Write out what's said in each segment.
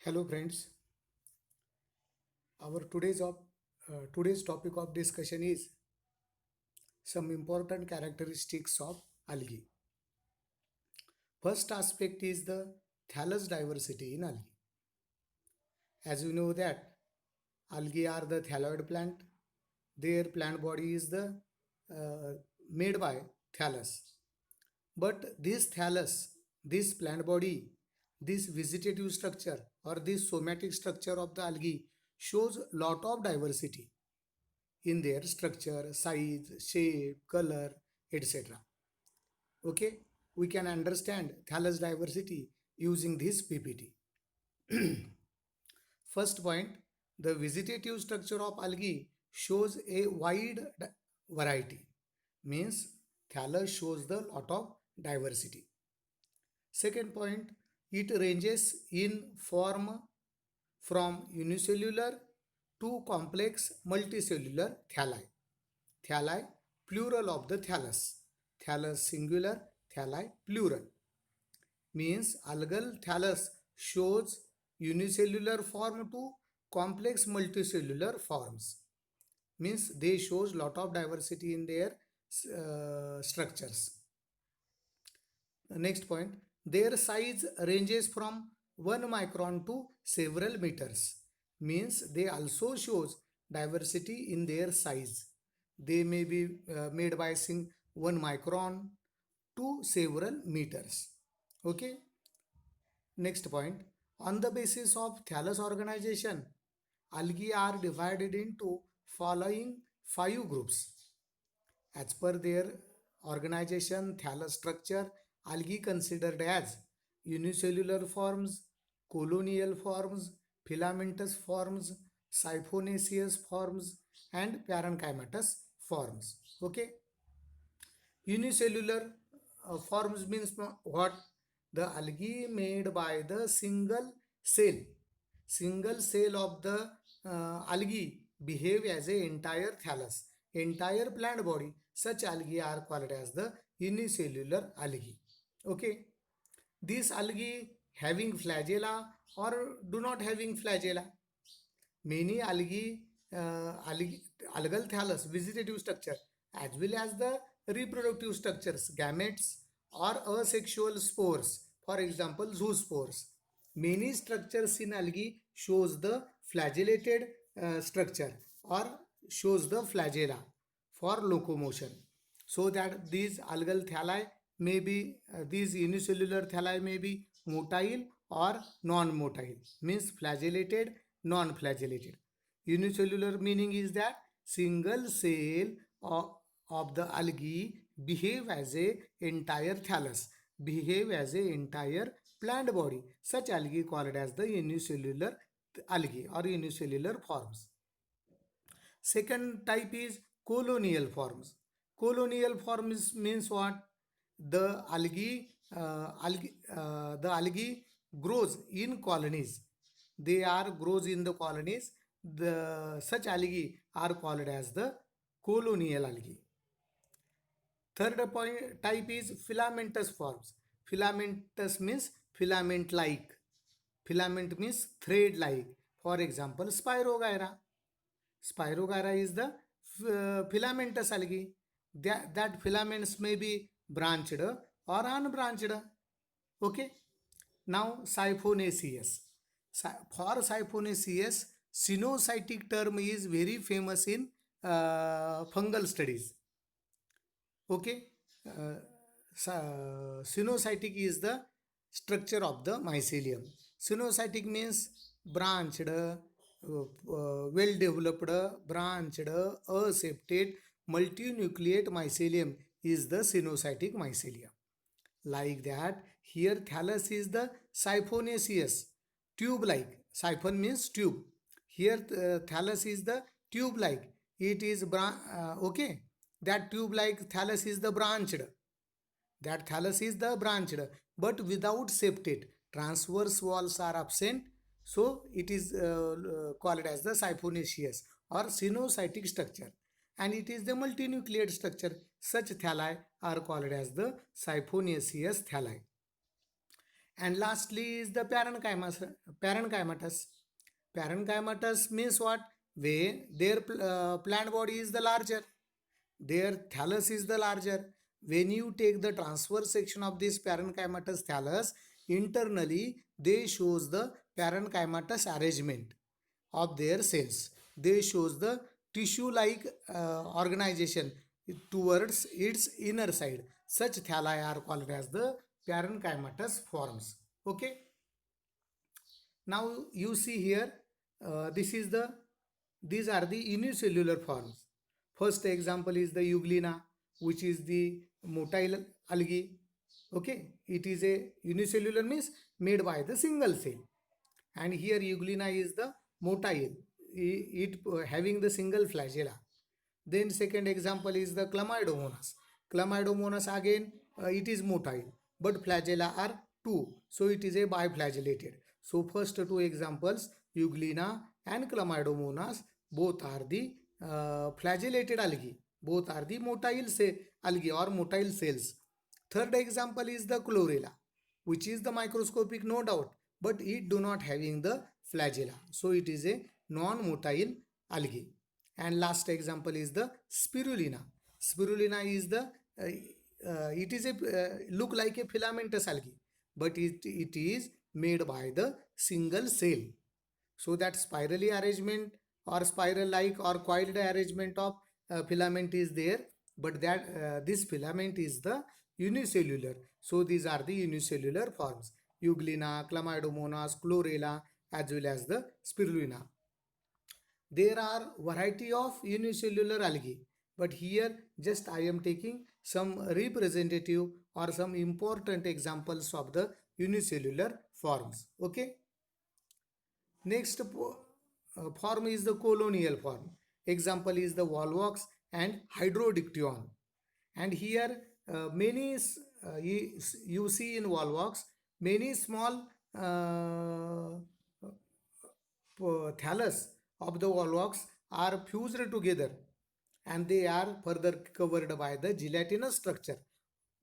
Hello friends, our today's topic of discussion is some important characteristics of algae. First aspect is the thallus diversity in algae. As we know that algae are the thalloid plant, their plant body is the uh, made by thallus. But this thallus, this plant body, this vegetative structure or this somatic structure of the algae shows lot of diversity in their structure, size, shape, color, etc. Okay, we can understand thallus diversity using this PPT. First point, the vegetative structure of algae shows a wide variety, means thallus shows the lot of diversity. Second point, it ranges in form from unicellular to complex multicellular thalli. Thalli, plural of the thallus. Thallus singular, thalli plural. Means algal thallus shows unicellular form to complex multicellular forms. Means they shows lot of diversity in their structures. Next point, their size ranges from 1 micron to several meters. Means they also shows diversity in their size. They may be made by 1 micron to several meters. Okay. Next point, on the basis of thallus organization, algae are divided into following 5 groups. As per their organization thallus structure, algae considered as unicellular forms, colonial forms, filamentous forms, siphonaceous forms, and parenchymatous forms. Okay. Unicellular forms means what? The algae made by the cell. Single cell of the algae behave as a entire thallus, entire plant body. Such algae are called as the unicellular algae. Okay. These algae having flagella or do not having flagella. Many algal thallus, vegetative structure, as well as the reproductive structures, gametes or asexual spores, for example, zoospores. Many structures in algae shows the flagellated structure or shows the flagella for locomotion. So that these algal thalli may be, these unicellular thalli may be motile or non-motile, means flagellated, non-flagellated. Unicellular meaning is that single cell of the algae behave as a entire thallus, behave as a entire plant body. Such algae called as the unicellular algae or unicellular forms. Second type is colonial forms. Colonial forms means what? The algae grows in colonies. They are grows in the colonies. The such algae are called as the colonial algae. Third point type is filamentous forms. Filamentous means filament like. Filament means thread like. For example, Spirogyra. Spirogyra is the filamentous algae. That filaments may be branched or unbranched. Okay. Now siphonaceous. For siphonaceous, cynocytic term is very famous in fungal studies. Okay. Uh, Cynocytic is the structure of the mycelium. Cynocytic means branched, well developed, branched, aseptate, multinucleate mycelium is the cynocytic mycelium. Like that, here thallus is the siphonaceous, tube like. Siphon means tube. Here thallus is the tube like. It is okay. That tube like thallus is the branched. That thallus is the branched, but without septate. Transverse walls are absent, so it is called as the siphonaceous or cynocytic structure, and it is the multinucleate structure. Such thalli are called as the siphonaceous thalli. And lastly is the parenchyma. Parenchymatous. Parenchymatous means what? Where their plant body is the larger, their thallus is the larger. When you take the transverse section of this parenchymatous thallus, internally they shows the parenchymatous arrangement of their cells. They shows the tissue-like organization towards its inner side. Such thalli are called as the parenchymatous forms. Okay. Now you see here, these are the unicellular forms. First example is the euglena, which is the motile algae. Okay, it is a unicellular, means made by the single cell. And here euglena is the motile, it having the single flagella. Then second example is the chlamydomonas. Chlamydomonas again, it is motile, but flagella are two, so it is a biflagellated. So first two examples, euglena and chlamydomonas, both are the flagellated algae. Both are the motile algae or motile cells. Third example is the chlorella, which is the microscopic, no doubt, but it do not having the flagella. So it is a non-motile algae. And last example is the spirulina. Spirulina is the it is a look like a filamentous algae, but it is made by the single cell. So that spirally arrangement or spiral like or coiled arrangement of filament is there, but that this filament is the unicellular. So these are the unicellular forms: euglena, chlamydomonas, chlorella, as well as the spirulina. There are variety of unicellular algae, but here just I am taking some representative or some important examples of the unicellular forms. Okay. Next form is the colonial form. Example is the volvox and hydrodictyon. And here you see in volvox many small thallus of the volvox are fused together, and they are further covered by the gelatinous structure.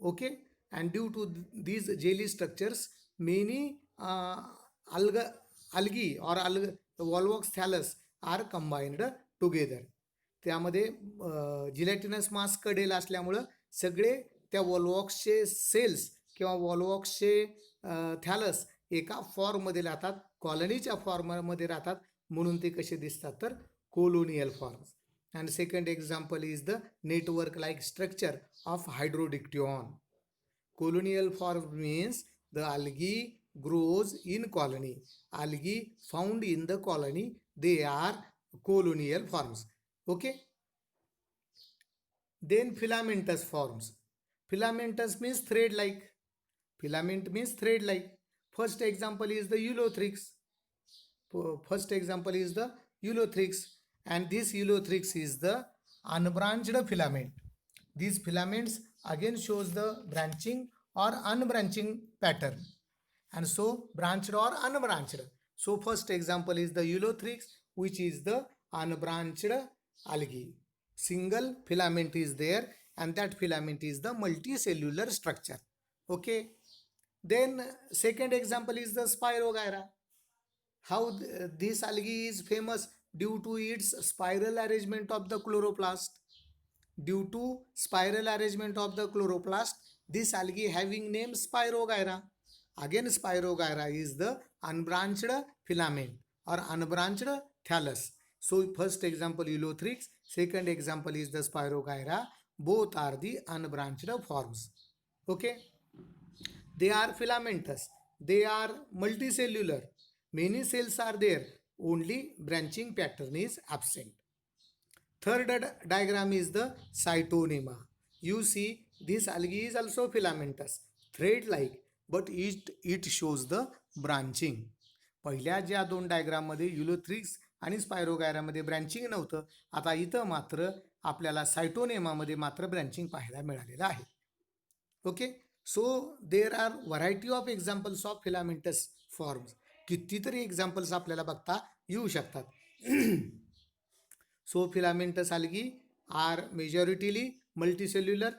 Okay, and due to these jelly structures, many algae or volvox thallus are combined together. त्यामध्ये जिलॅटिनस मास कडेल असल्यामुळं सगळे त्या वॉलवॉक्सचे sales किंवा वॉलवॉक्सचे थॅलस एका फॉर्ममध्ये राहतात, कॉलनीच्या फॉर्ममध्ये राहतात, म्हणून ते कसे दिसतात तर colonial forms. And second example is the network like structure of hydrodictyon. Colonial form means the algae grows in colony. Algae found in the colony, they are colonial forms. Okay. Then filamentous forms. Filamentous means thread like. Filament means thread like. First example is the Ulothrix. First example is the Ulothrix, and this Ulothrix is the unbranched filament. These filaments again shows the branching or unbranching pattern, and so branched or unbranched. So first example is the Ulothrix, which is the unbranched algae. Single filament is there, and that filament is the multicellular structure. Okay. Then second example is the Spirogyra. How this algae is famous? Due to its spiral arrangement of the chloroplast. Due to spiral arrangement of the chloroplast, this algae having name Spirogyra. Again, Spirogyra is the unbranched filament or unbranched thallus. So first example Ulothrix, second example is the Spirogyra. Both are the unbranched forms. Okay. They are filamentous. They are multicellular. Many cells are there. Only branching pattern is absent. Third diagram is the cytonema. You see this algae is also filamentous, thread like, but it shows the branching. पहिल्या ज्या दोन diagram मध्ये युलोथ्रिक्स आणि spirogyra मध्ये branching नव्हतं, आता इथं मात्र आपल्याला सायटोनेमा मध्ये मात्र ब्रँचिंग पाहायला मिळालेलं आहे. Okay. So there are variety of examples of filamentous forms. कितीतरी एक्झाम्पल्स आपल्याला बघता येऊ शकतात. So filamentous algae are majoritarily multicellular.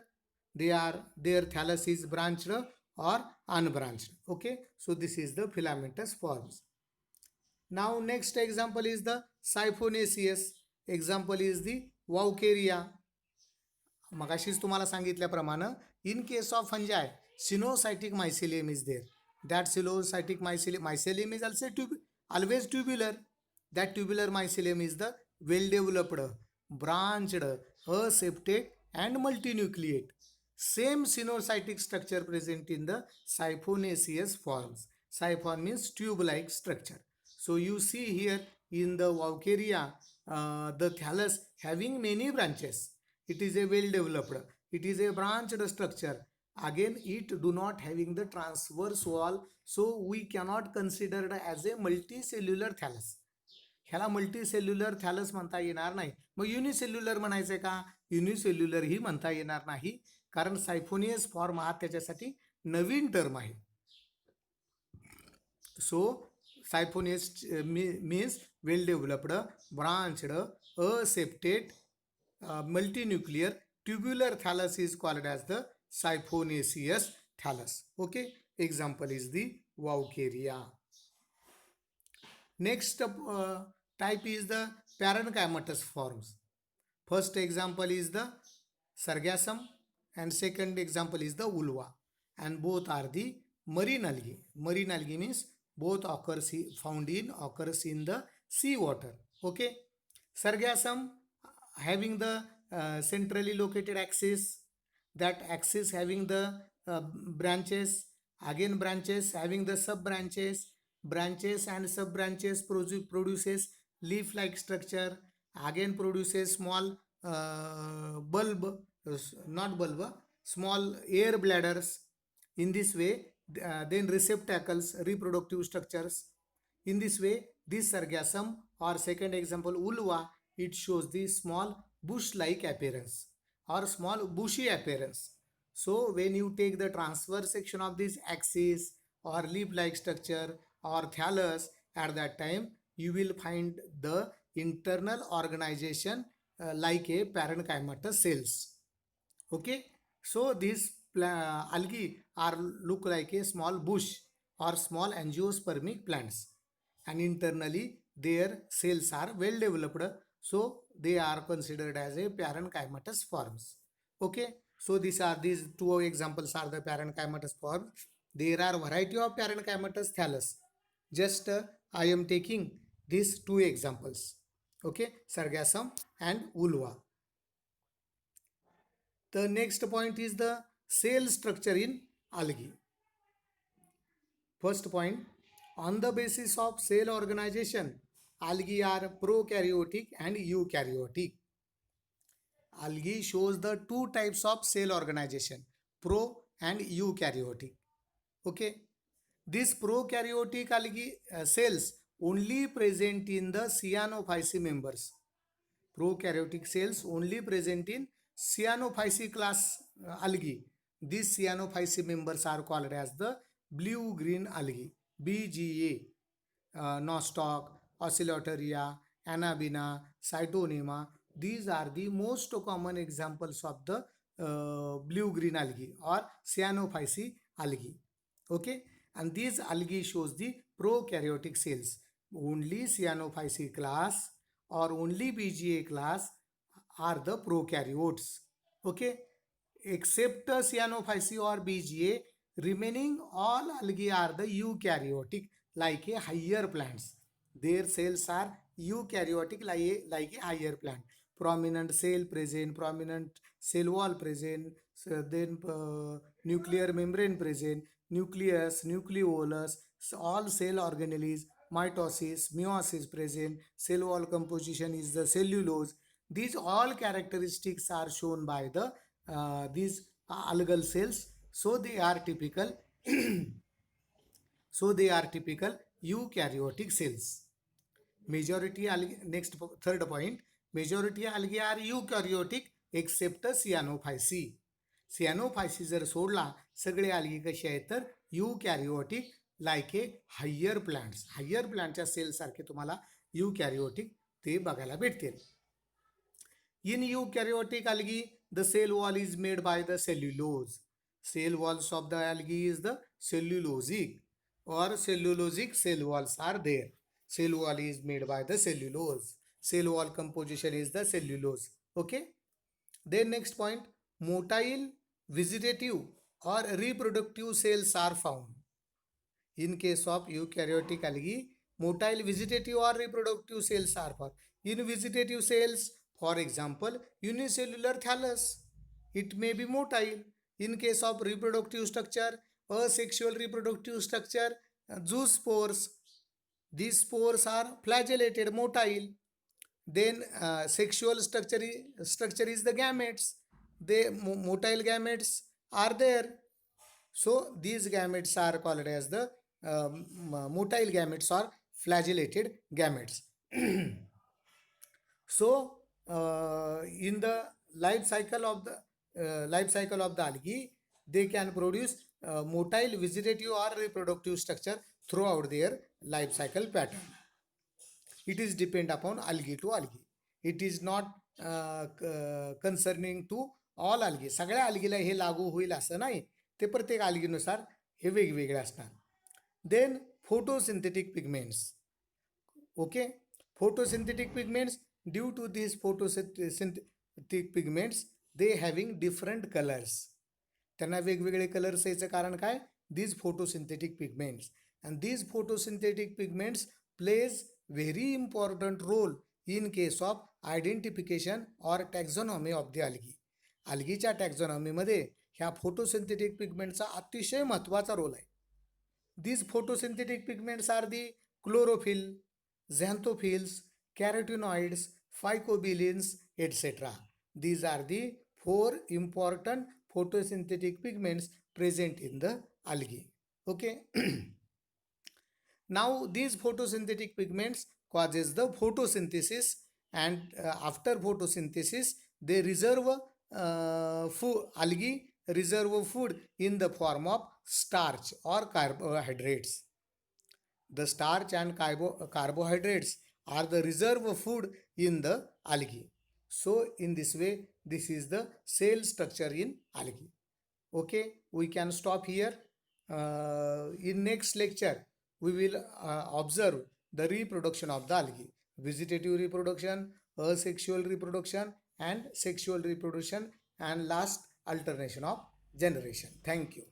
Their thallus is branched or unbranched. Okay, so this is the filamentous forms. Now next example is the Siphonaceous. Example is the Vaucaria. मगाशीच तुम्हाला सांगितल्याप्रमाणे in case of fungi coenocytic mycelium is there. That coenocytic mycelium is also always tubular. That tubular mycelium is the well developed, branched, aseptate and multinucleate. Same sinusoidal structure present in the siphonaceous forms. Siphon means tube-like structure. So you see here in the Vaucaria, the thallus having many branches. It is a well developed. It is a branched structure. Again, it do not having the transverse wall, so we cannot consider it as a multicellular thallus. ह्याला multicellular थॅलस म्हणता येणार नाही. मग unicellular म्हणायचं का? Unicellular ही म्हणता येणार नाही, कारण सायफोनियस फॉर्म हा त्याच्यासाठी नवीन टर्म आहे. So siphonous means well developed, branched, aseptate, multinuclear, tubular thallus is called as the Siphonaceous thallus. Okay, example is the Vaucaria. Next type is the parenchymatous forms. First example is the Sargassum and second example is the Ulva, and both are the marine algae. Marine algae means both occurs in the sea water. Okay, Sargassum having the centrally located axis, that axis having the branches, again branches having the sub branches, branches and sub branches produces leaf like structure, again produces small bulb, not bulb, small air bladders. In this way, then receptacles, reproductive structures. In this way, this Sargassum or second example Ulva, it shows the small bush-like appearance or small bushy appearance. So when you take the transverse section of this axis or leaf-like structure or thallus, at that time you will find the internal organization like a parenchymatous cells. Okay, so these algae are look like a small bush or small angiospermic plants, and internally their cells are well developed, so they are considered as a parenchymatous forms. Okay, so these two examples are the parenchymatous forms. There are variety of parenchymatous thallus. Just I am taking these two examples. Okay, Sargassum and Ulva. The next point is the cell structure in algae. First point, on the basis of cell organization, algae are prokaryotic and eukaryotic. Algae shows the two types of cell organization, pro and eukaryotic. Okay, these prokaryotic algae cells only present in the Cyanophyceae members. Prokaryotic cells only present in Cyanophyceae class algae. These Cyanophyceae members are called as the blue-green algae, BGA, Nostoc, Oscillatoria, Anabina, Cytonema. These are the most common examples of the blue-green algae or Cyanophyceae algae. Okay, and these algae shows the prokaryotic cells. Only Cyanophyceae class or only BGA class are the prokaryotes. Okay, except Cyanophyceae or BGA, remaining all algae are the eukaryotic, like a higher plants. Their cells are eukaryotic like a higher plant. Prominent cell present, prominent cell wall present, so then nuclear membrane present, nucleus, nucleolus, so all cell organelles, mitosis, meiosis present, cell wall composition is the cellulose. These all characteristics are shown by the these algal cells. So they are typical. So they are typical eukaryotic cells. Majority algae, next third point, majority algae are eukaryotic except Cyanophyceae. Cyanophyceae जर सोडला सगळे algae कसे आहेत तर eukaryotic like a higher plants. Higher plantच्या cell सारखे तुम्हाला eukaryotic ते बघायला भेटतील. In eukaryotic algae, the cell wall is made by the cellulose. Cell walls of the algae is the cellulosic or cellulosic cell walls are there. Cell wall is made by the cellulose. Cell wall composition is the cellulose. Okay. Then next point, motile vegetative or reproductive cells are found. In case of eukaryotic algae, motile vegetative or reproductive cells are found. In vegetative cells, for example, unicellular thallus, it may be motile. In case of reproductive structure, asexual reproductive structure, zoospores. These spores are flagellated, motile. Then sexual structure is the gametes. The motile gametes are there. So these gametes are called as the motile gametes or flagellated gametes. So in the life cycle of the algae, they can produce motile vegetative or reproductive structure throughout their life cycle pattern. It is depend upon algae to algae. It is not concerning to all algae. सगळ्या algaeला हे लागू होईल असं नाही, ते प्रत्येक algaeनुसार हे वेगवेगळे असणार. Then photosynthetic pigments. Okay, photosynthetic pigments, due to these photosynthetic pigments, they having different colors. त्यांना वेगवेगळे कलर्स याचं कारण काय? These photosynthetic pigments, and these photosynthetic pigments plays very important role in case of identification or taxonomy of the algae. algaeच्या टॅक्झॉनॉमीमध्ये ह्या photosynthetic पिगमेंटचा अतिशय महत्त्वाचा role आहे. These photosynthetic pigments are the chlorophyll, xanthophylls, carotenoids, phycobilins, etc. These are the 4 important photosynthetic pigments present in the algae. Okay. Now these photosynthetic pigments causes the photosynthesis, and after photosynthesis they reserve algae reserve food in the form of starch or carbohydrates. The starch and carbohydrates are the reserve food in the algae. So in this way, this is the cell structure in algae. Okay, we can stop here. In next lecture we will observe the reproduction of the algae: vegetative reproduction, asexual reproduction, and sexual reproduction, and last alternation of generation. Thank you.